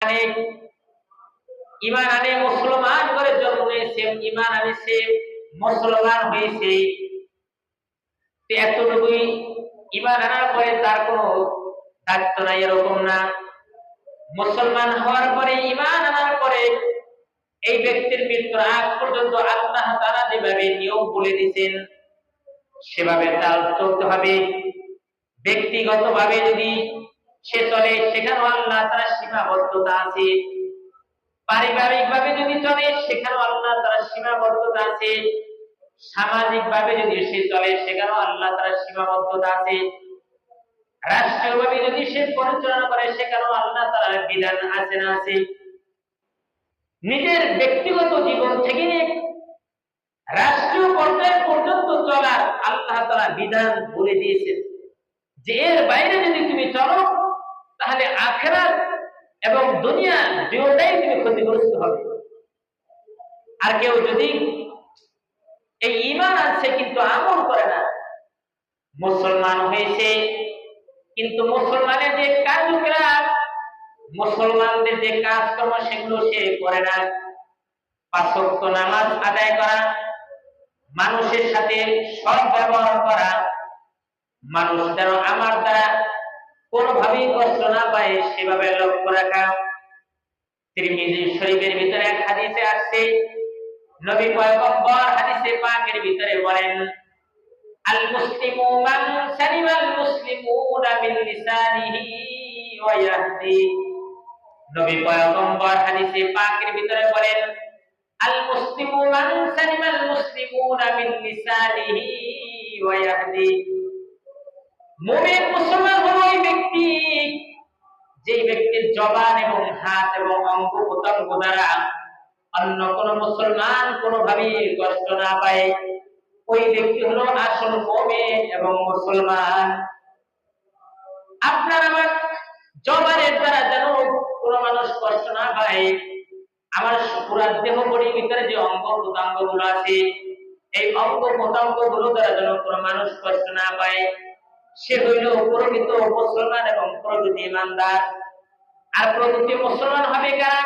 আনে, ইমান আনে, মুসলমান করে জন্ম নিয়েছে, ইমান আনেছে, মুসলমান হয়েছে, এতটুকুই। ইমান আনার পরে তার কোনো দায়িত্ব নাই এরকম না। মুসলমান হওয়ার পরে, ইমান আনার পরে এই ব্যক্তির মৃত্যুর আগ পর্যন্ত আল্লাহ তাআলা যেভাবে নিয়ম বলে দিয়েছেন সেভাবে তার চলতে হবে। ব্যক্তিগতভাবে যদি সে চলে সেখানেও আল্লাহ তাআলার সীমাবদ্ধতা আছে, পারিবারিকভাবে যদি চলে সেখানেও আল্লাহ তাআলার সীমাবদ্ধতা আছে, সামাজিকভাবে যদি সে চলে সেখানেও আল্লাহ তাআলার সীমাবদ্ধতা আছে, রাষ্ট্রীয়ভাবে যদি সে পরিচালনা করে সেখানেও আল্লাহ তাআলার বিধান আছে না আছে। নিজের ব্যক্তিগত জীবন থেকে রাষ্ট্রীয় পর্যায় পর্যন্ত চলার আল্লাহ তাআলা বিধান বলে দিয়েছেন যে এর বাইরে যদি তুমি চলো তাহলে আখিরাত এবং দুনিয়া দুটোটাই তুমি ক্ষতিগ্রস্ত হবে। আর কেউ যদি এই ঈমান আছে কিন্তু আমল করে না, মুসলমান হয়েছে কিন্তু মুসলমানের যে কার্যকলাপ, মুসলমানদের যে কাজকর্ম সেগুলো সে করে না, ৫ ওয়াক্ত নামাজ আদায় করা, মানুষের সাথে সৎ ব্যবহার করা, মানুষ যেন আমার দ্বারা কোনোভাবেই কষ্ট না পায় সেভাবে লক্ষ্য রাখা। তিরমিজি শরীফের ভিতরে এক হাদিসে আসছে, নবী পয়গম্বর হাদিসে পাকের ভিতরে বলেন, আল মুসলিমু মান সালিমাল মুসলিমুনা মিন লিসানিহি ওয়া ইয়াহদি। নবী পয়গম্বর হাদিসে পাকের ভিতরে বলেন, আল মুসলিমু মান সালিমাল মুসলিমুনা মিন লিসানিহি ওয়া ইয়াহদি। মুমিন মুসলমান হলো ওই ব্যক্তি যেই ব্যক্তির জবান এবং হাত এবং অঙ্গ প্রত্যঙ্গ দ্বারা অন্য কোন মুসলমান কোনোভাবেই কষ্ট না পায়, ওই ব্যক্তি হলো আসল মুমিন এবং মুসলমান। আপনার আমার জবানের দ্বারা যেন কোন মানুষ কষ্ট না পায়, আমার পুরা দেহ বডির ভিতরে যে অঙ্গ প্রত্যঙ্গ গুলো আছে এই অঙ্গ প্রত্যঙ্গ গুলো দ্বারা যেন কোন মানুষ কষ্ট না পায়, সে হইল প্রকৃত মুসলমান এবং প্রকৃত ঈমানদার। আর প্রকৃত মুসলমান হবে কারা?